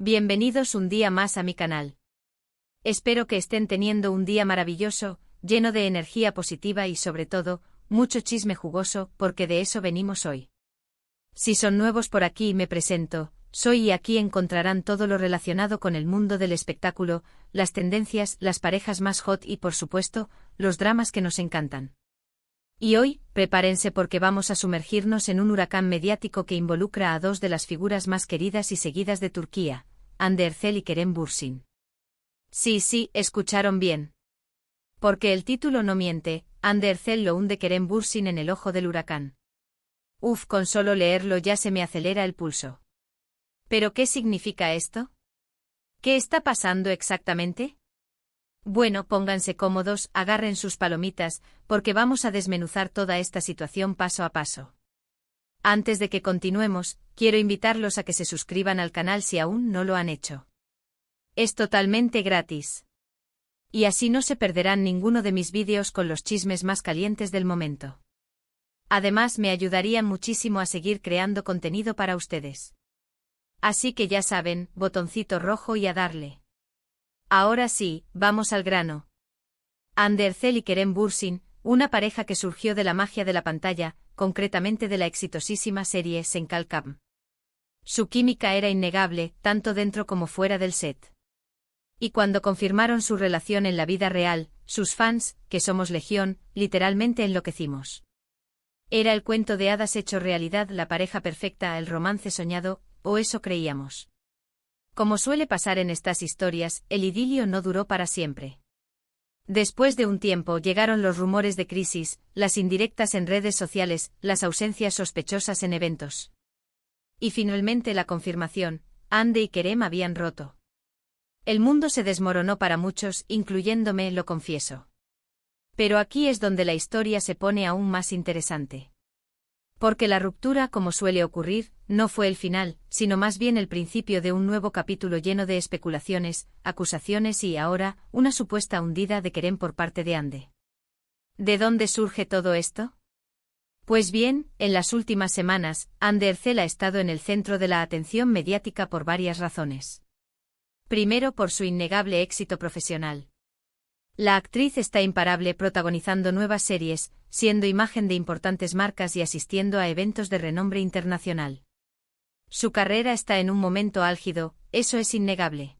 Bienvenidos un día más a mi canal. Espero que estén teniendo un día maravilloso, lleno de energía positiva y sobre todo, mucho chisme jugoso, porque de eso venimos hoy. Si son nuevos por aquí me presento, soy y aquí encontrarán todo lo relacionado con el mundo del espectáculo, las tendencias, las parejas más hot y por supuesto, los dramas que nos encantan. Y hoy, prepárense porque vamos a sumergirnos en un huracán mediático que involucra a dos de las figuras más queridas y seguidas de Turquía, Hande Erçel y Kerem Bürsin. Sí, escucharon bien. Porque el título no miente, Hande Erçel lo hunde Kerem Bürsin en el ojo del huracán. Uf, con solo leerlo ya se me acelera el pulso. ¿Pero qué significa esto? ¿Qué está pasando exactamente? Bueno, pónganse cómodos, agarren sus palomitas, porque vamos a desmenuzar toda esta situación paso a paso. Antes de que continuemos, quiero invitarlos a que se suscriban al canal si aún no lo han hecho. Es totalmente gratis. Y así no se perderán ninguno de mis vídeos con los chismes más calientes del momento. Además, me ayudarían muchísimo a seguir creando contenido para ustedes. Así que ya saben, botoncito rojo y a darle. Ahora sí, vamos al grano. Hande Erçel y Kerem Bürsin, una pareja que surgió de la magia de la pantalla, concretamente de la exitosísima serie Sen Kalkam. Su química era innegable, tanto dentro como fuera del set. Y cuando confirmaron su relación en la vida real, sus fans, que somos legión, literalmente enloquecimos. Era el cuento de hadas hecho realidad, la pareja perfecta, el romance soñado, o eso creíamos. Como suele pasar en estas historias, el idilio no duró para siempre. Después de un tiempo llegaron los rumores de crisis, las indirectas en redes sociales, las ausencias sospechosas en eventos. Y finalmente la confirmación, Hande y Kerem habían roto. El mundo se desmoronó para muchos, incluyéndome, lo confieso. Pero aquí es donde la historia se pone aún más interesante. Porque la ruptura, como suele ocurrir, no fue el final, sino más bien el principio de un nuevo capítulo lleno de especulaciones, acusaciones y, ahora, una supuesta hundida de Kerem por parte de Hande. ¿De dónde surge todo esto? Pues bien, en las últimas semanas, Hande Erçel ha estado en el centro de la atención mediática por varias razones. Primero, por su innegable éxito profesional. La actriz está imparable protagonizando nuevas series, siendo imagen de importantes marcas y asistiendo a eventos de renombre internacional. Su carrera está en un momento álgido, eso es innegable.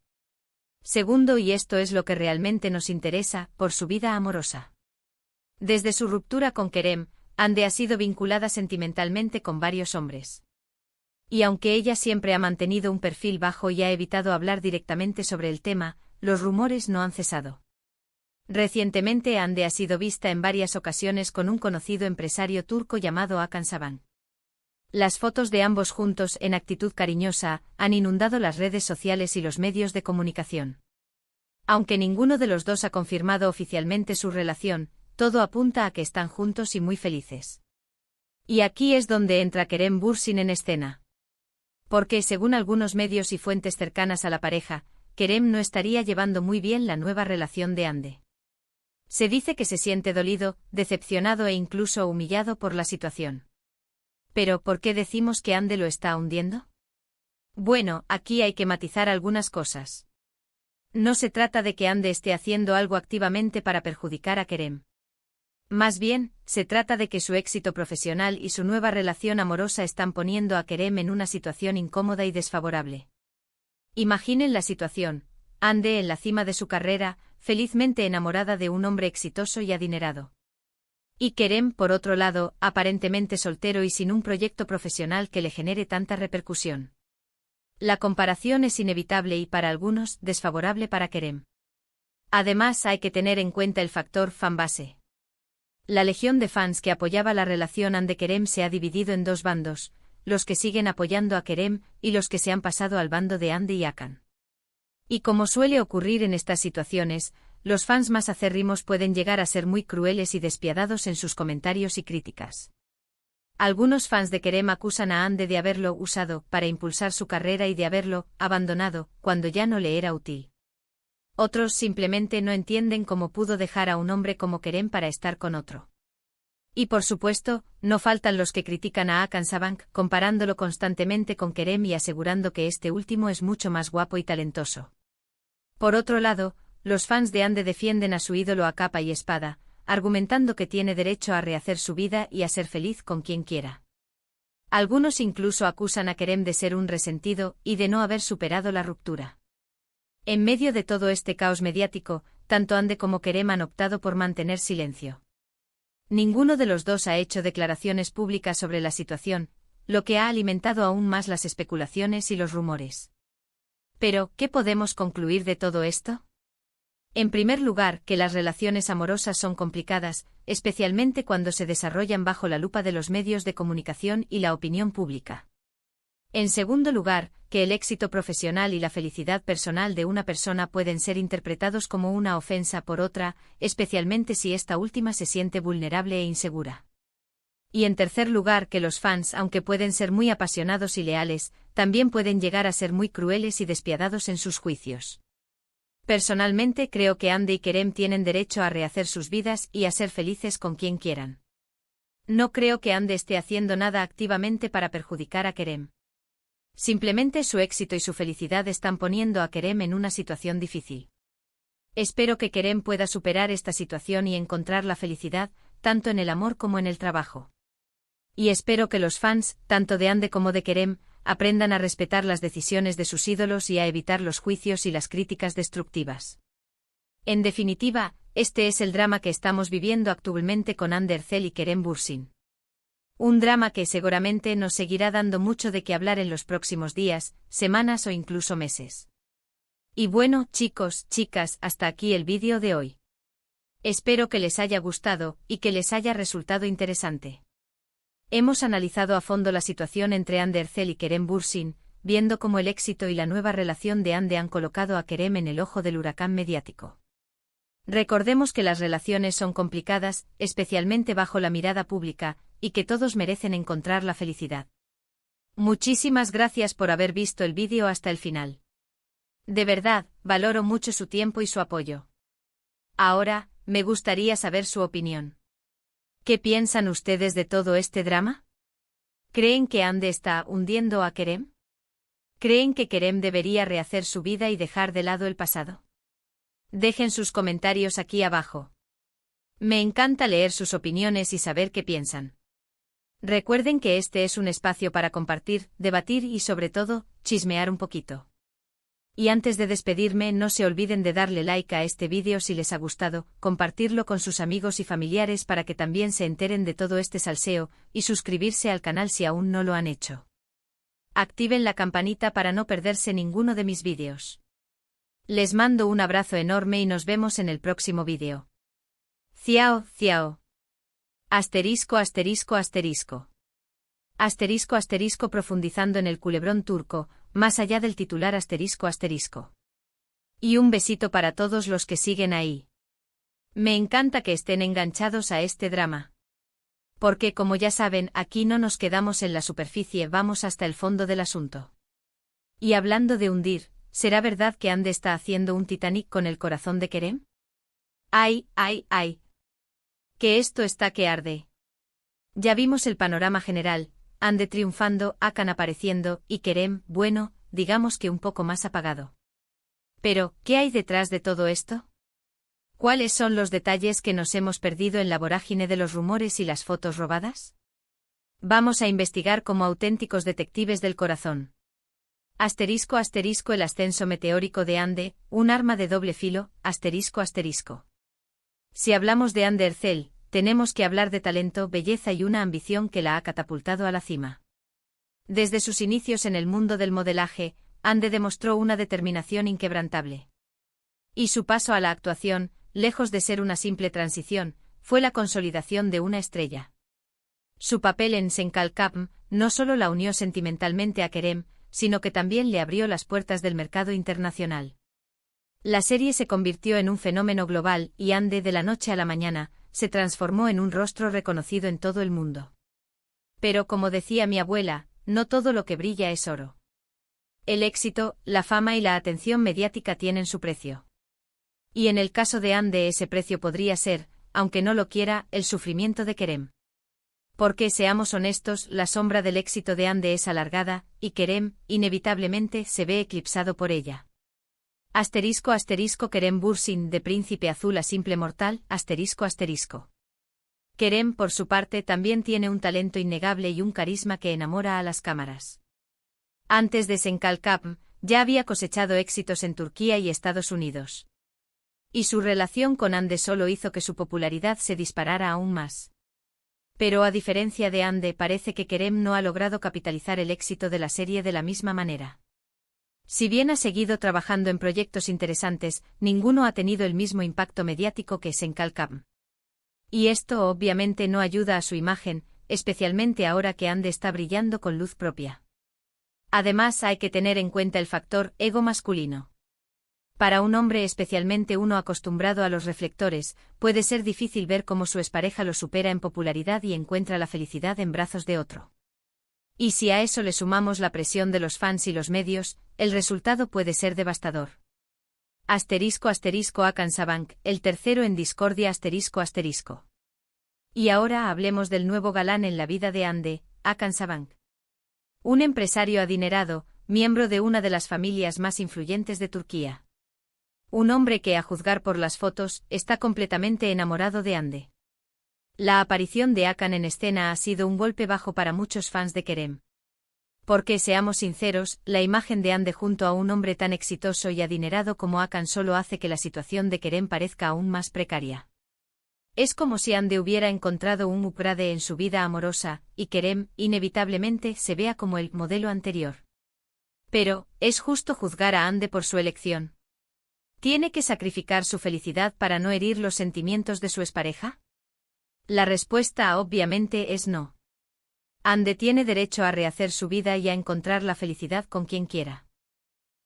Segundo, y esto es lo que realmente nos interesa, por su vida amorosa. Desde su ruptura con Kerem, Hande ha sido vinculada sentimentalmente con varios hombres. Y aunque ella siempre ha mantenido un perfil bajo y ha evitado hablar directamente sobre el tema, los rumores no han cesado. Recientemente Hande ha sido vista en varias ocasiones con un conocido empresario turco llamado Hakan Saban. Las fotos de ambos juntos en actitud cariñosa han inundado las redes sociales y los medios de comunicación. Aunque ninguno de los dos ha confirmado oficialmente su relación, todo apunta a que están juntos y muy felices. Y aquí es donde entra Kerem Bürsin en escena. Porque, según algunos medios y fuentes cercanas a la pareja, Kerem no estaría llevando muy bien la nueva relación de Hande. Se dice que se siente dolido, decepcionado e incluso humillado por la situación. ¿Pero por qué decimos que Hande lo está hundiendo? Bueno, aquí hay que matizar algunas cosas. No se trata de que Hande esté haciendo algo activamente para perjudicar a Kerem. Más bien, se trata de que su éxito profesional y su nueva relación amorosa están poniendo a Kerem en una situación incómoda y desfavorable. Imaginen la situación. Hande en la cima de su carrera, felizmente enamorada de un hombre exitoso y adinerado. Y Kerem, por otro lado, aparentemente soltero y sin un proyecto profesional que le genere tanta repercusión. La comparación es inevitable y para algunos, desfavorable para Kerem. Además, hay que tener en cuenta el factor fanbase. La legión de fans que apoyaba la relación Hande-Kerem se ha dividido en dos bandos, los que siguen apoyando a Kerem y los que se han pasado al bando de Hande y Hakan. Y como suele ocurrir en estas situaciones, los fans más acérrimos pueden llegar a ser muy crueles y despiadados en sus comentarios y críticas. Algunos fans de Kerem acusan a Hande de haberlo usado para impulsar su carrera y de haberlo abandonado cuando ya no le era útil. Otros simplemente no entienden cómo pudo dejar a un hombre como Kerem para estar con otro. Y por supuesto, no faltan los que critican a Hakan Sabank, comparándolo constantemente con Kerem y asegurando que este último es mucho más guapo y talentoso. Por otro lado, los fans de Ande defienden a su ídolo a capa y espada, argumentando que tiene derecho a rehacer su vida y a ser feliz con quien quiera. Algunos incluso acusan a Kerem de ser un resentido y de no haber superado la ruptura. En medio de todo este caos mediático, tanto Ande como Kerem han optado por mantener silencio. Ninguno de los dos ha hecho declaraciones públicas sobre la situación, lo que ha alimentado aún más las especulaciones y los rumores. Pero, ¿qué podemos concluir de todo esto? En primer lugar, que las relaciones amorosas son complicadas, especialmente cuando se desarrollan bajo la lupa de los medios de comunicación y la opinión pública. En segundo lugar, que el éxito profesional y la felicidad personal de una persona pueden ser interpretados como una ofensa por otra, especialmente si esta última se siente vulnerable e insegura. Y en tercer lugar, que los fans, aunque pueden ser muy apasionados y leales, también pueden llegar a ser muy crueles y despiadados en sus juicios. Personalmente creo que Ande y Kerem tienen derecho a rehacer sus vidas y a ser felices con quien quieran. No creo que Ande esté haciendo nada activamente para perjudicar a Kerem. Simplemente su éxito y su felicidad están poniendo a Kerem en una situación difícil. Espero que Kerem pueda superar esta situación y encontrar la felicidad, tanto en el amor como en el trabajo. Y espero que los fans, tanto de Ande como de Kerem, aprendan a respetar las decisiones de sus ídolos y a evitar los juicios y las críticas destructivas. En definitiva, este es el drama que estamos viviendo actualmente con Ande Erçel y Kerem Bürsin. Un drama que seguramente nos seguirá dando mucho de qué hablar en los próximos días, semanas o incluso meses. Y bueno, chicos, chicas, hasta aquí el vídeo de hoy. Espero que les haya gustado y que les haya resultado interesante. Hemos analizado a fondo la situación entre Ande Erçel y Kerem Bürsin, viendo cómo el éxito y la nueva relación de Ande han colocado a Kerem en el ojo del huracán mediático. Recordemos que las relaciones son complicadas, especialmente bajo la mirada pública, y que todos merecen encontrar la felicidad. Muchísimas gracias por haber visto el vídeo hasta el final. De verdad, valoro mucho su tiempo y su apoyo. Ahora, me gustaría saber su opinión. ¿Qué piensan ustedes de todo este drama? ¿Creen que Ande está hundiendo a Kerem? ¿Creen que Kerem debería rehacer su vida y dejar de lado el pasado? Dejen sus comentarios aquí abajo. Me encanta leer sus opiniones y saber qué piensan. Recuerden que este es un espacio para compartir, debatir y sobre todo, chismear un poquito. Y antes de despedirme, no se olviden de darle like a este vídeo si les ha gustado, compartirlo con sus amigos y familiares para que también se enteren de todo este salseo, y suscribirse al canal si aún no lo han hecho. Activen la campanita para no perderse ninguno de mis vídeos. Les mando un abrazo enorme y nos vemos en el próximo vídeo. Ciao, ciao. Asterisco, asterisco, asterisco. Asterisco, asterisco, profundizando en el culebrón turco, más allá del titular asterisco, asterisco. Y un besito para todos los que siguen ahí. Me encanta que estén enganchados a este drama. Porque como ya saben, aquí no nos quedamos en la superficie, vamos hasta el fondo del asunto. Y hablando de hundir, ¿será verdad que Ande está haciendo un Titanic con el corazón de Kerem? ¡Ay, ay, ay! Que esto está que arde. Ya vimos el panorama general, Ande triunfando, Hakan apareciendo, y Kerem, bueno, digamos que un poco más apagado. Pero, ¿qué hay detrás de todo esto? ¿Cuáles son los detalles que nos hemos perdido en la vorágine de los rumores y las fotos robadas? Vamos a investigar como auténticos detectives del corazón. Asterisco, asterisco, el ascenso meteórico de Ande, un arma de doble filo, asterisco, asterisco. Si hablamos de Ande Erçel, tenemos que hablar de talento, belleza y una ambición que la ha catapultado a la cima. Desde sus inicios en el mundo del modelaje, Ande demostró una determinación inquebrantable. Y su paso a la actuación, lejos de ser una simple transición, fue la consolidación de una estrella. Su papel en Senkalkapm no solo la unió sentimentalmente a Kerem, sino que también le abrió las puertas del mercado internacional. La serie se convirtió en un fenómeno global y Ande, de la noche a la mañana, se transformó en un rostro reconocido en todo el mundo. Pero como decía mi abuela, no todo lo que brilla es oro. El éxito, la fama y la atención mediática tienen su precio. Y en el caso de Ande ese precio podría ser, aunque no lo quiera, el sufrimiento de Kerem. Porque, seamos honestos, la sombra del éxito de Ande es alargada, y Kerem, inevitablemente, se ve eclipsado por ella. *** Kerem Bürsin, de príncipe azul a simple mortal, ***. Kerem, por su parte, también tiene un talento innegable y un carisma que enamora a las cámaras. Antes de Senkalkap, ya había cosechado éxitos en Turquía y Estados Unidos. Y su relación con Ande solo hizo que su popularidad se disparara aún más. Pero a diferencia de Ande, parece que Kerem no ha logrado capitalizar el éxito de la serie de la misma manera. Si bien ha seguido trabajando en proyectos interesantes, ninguno ha tenido el mismo impacto mediático que Senkalkap. Y esto obviamente no ayuda a su imagen, especialmente ahora que Ande está brillando con luz propia. Además, hay que tener en cuenta el factor ego masculino. Para un hombre, especialmente uno acostumbrado a los reflectores, puede ser difícil ver cómo su expareja lo supera en popularidad y encuentra la felicidad en brazos de otro. Y si a eso le sumamos la presión de los fans y los medios, el resultado puede ser devastador. ***Hakan Sabank, el tercero en discordia ***. Y ahora hablemos del nuevo galán en la vida de Ande, Hakan Sabank. Un empresario adinerado, miembro de una de las familias más influyentes de Turquía. Un hombre que, a juzgar por las fotos, está completamente enamorado de Ande. La aparición de Hakan en escena ha sido un golpe bajo para muchos fans de Kerem. Porque, seamos sinceros, la imagen de Ande junto a un hombre tan exitoso y adinerado como Hakan solo hace que la situación de Kerem parezca aún más precaria. Es como si Ande hubiera encontrado un upgrade en su vida amorosa, y Kerem, inevitablemente, se vea como el modelo anterior. Pero, ¿es justo juzgar a Ande por su elección? ¿Tiene que sacrificar su felicidad para no herir los sentimientos de su expareja? La respuesta obviamente es no. Ande tiene derecho a rehacer su vida y a encontrar la felicidad con quien quiera.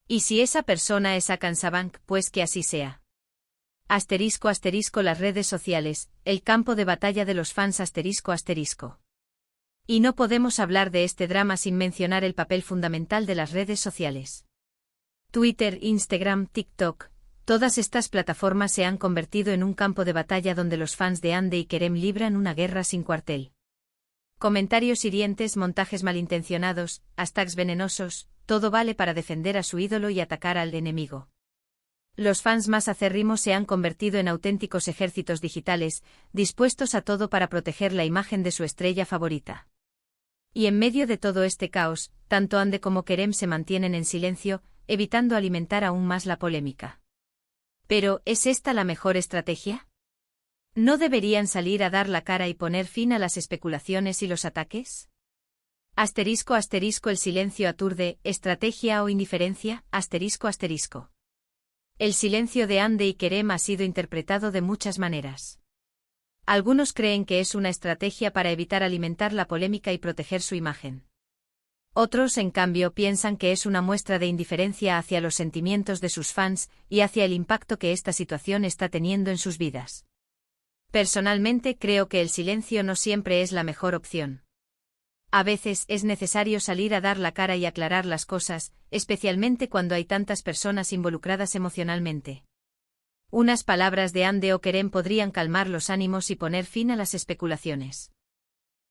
Y si esa persona es Hakan Sabank, pues que así sea. ****, las redes sociales, el campo de batalla de los fans ****. Y no podemos hablar de este drama sin mencionar el papel fundamental de las redes sociales. Twitter, Instagram, TikTok. Todas estas plataformas se han convertido en un campo de batalla donde los fans de Ande y Kerem libran una guerra sin cuartel. Comentarios hirientes, montajes malintencionados, hashtags venenosos, todo vale para defender a su ídolo y atacar al enemigo. Los fans más acérrimos se han convertido en auténticos ejércitos digitales, dispuestos a todo para proteger la imagen de su estrella favorita. Y en medio de todo este caos, tanto Ande como Kerem se mantienen en silencio, evitando alimentar aún más la polémica. Pero, ¿es esta la mejor estrategia? ¿No deberían salir a dar la cara y poner fin a las especulaciones y los ataques? ****, el silencio aturde, estrategia o indiferencia, ****. El silencio de Ande y Kerem ha sido interpretado de muchas maneras. Algunos creen que es una estrategia para evitar alimentar la polémica y proteger su imagen. Otros, en cambio, piensan que es una muestra de indiferencia hacia los sentimientos de sus fans y hacia el impacto que esta situación está teniendo en sus vidas. Personalmente creo que el silencio no siempre es la mejor opción. A veces es necesario salir a dar la cara y aclarar las cosas, especialmente cuando hay tantas personas involucradas emocionalmente. Unas palabras de Ande o Kerem podrían calmar los ánimos y poner fin a las especulaciones.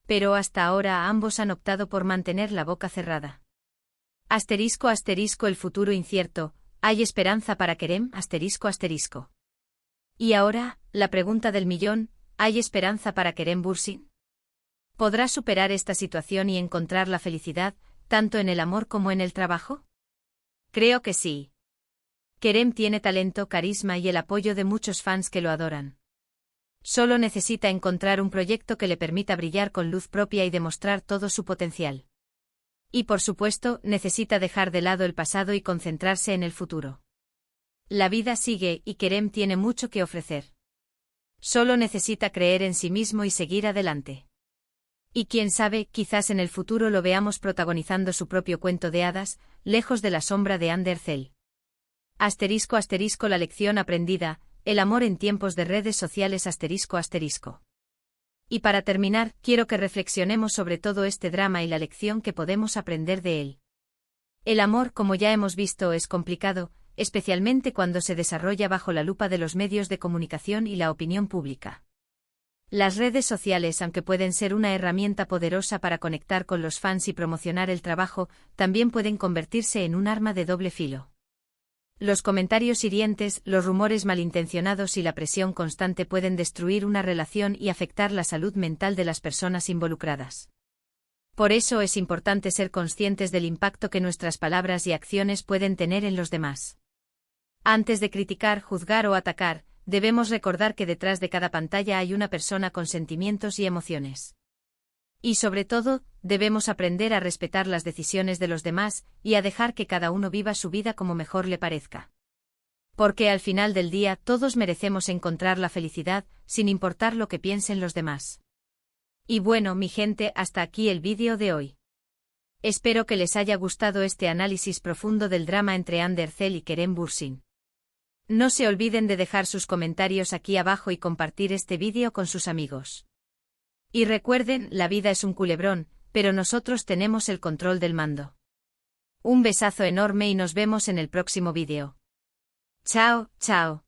Pero hasta ahora ambos han optado por mantener la boca cerrada. ****, el futuro incierto, ¿hay esperanza para Kerem? ****. Y ahora, la pregunta del millón, ¿hay esperanza para Kerem Bürsin? ¿Podrá superar esta situación y encontrar la felicidad, tanto en el amor como en el trabajo? Creo que sí. Kerem tiene talento, carisma y el apoyo de muchos fans que lo adoran. Solo necesita encontrar un proyecto que le permita brillar con luz propia y demostrar todo su potencial. Y por supuesto, necesita dejar de lado el pasado y concentrarse en el futuro. La vida sigue y Kerem tiene mucho que ofrecer. Solo necesita creer en sí mismo y seguir adelante. Y quién sabe, quizás en el futuro lo veamos protagonizando su propio cuento de hadas, lejos de la sombra de Ande Erçel. ****, la lección aprendida, el amor en tiempos de redes sociales ****. Y para terminar, quiero que reflexionemos sobre todo este drama y la lección que podemos aprender de él. El amor, como ya hemos visto, es complicado, especialmente cuando se desarrolla bajo la lupa de los medios de comunicación y la opinión pública. Las redes sociales, aunque pueden ser una herramienta poderosa para conectar con los fans y promocionar el trabajo, también pueden convertirse en un arma de doble filo. Los comentarios hirientes, los rumores malintencionados y la presión constante pueden destruir una relación y afectar la salud mental de las personas involucradas. Por eso es importante ser conscientes del impacto que nuestras palabras y acciones pueden tener en los demás. Antes de criticar, juzgar o atacar, debemos recordar que detrás de cada pantalla hay una persona con sentimientos y emociones. Y sobre todo, debemos aprender a respetar las decisiones de los demás y a dejar que cada uno viva su vida como mejor le parezca. Porque al final del día todos merecemos encontrar la felicidad, sin importar lo que piensen los demás. Y bueno, mi gente, hasta aquí el vídeo de hoy. Espero que les haya gustado este análisis profundo del drama entre Ander Cell y Kerem Bürsin. No se olviden de dejar sus comentarios aquí abajo y compartir este vídeo con sus amigos. Y recuerden, la vida es un culebrón, pero nosotros tenemos el control del mando. Un besazo enorme y nos vemos en el próximo vídeo. Chao, chao.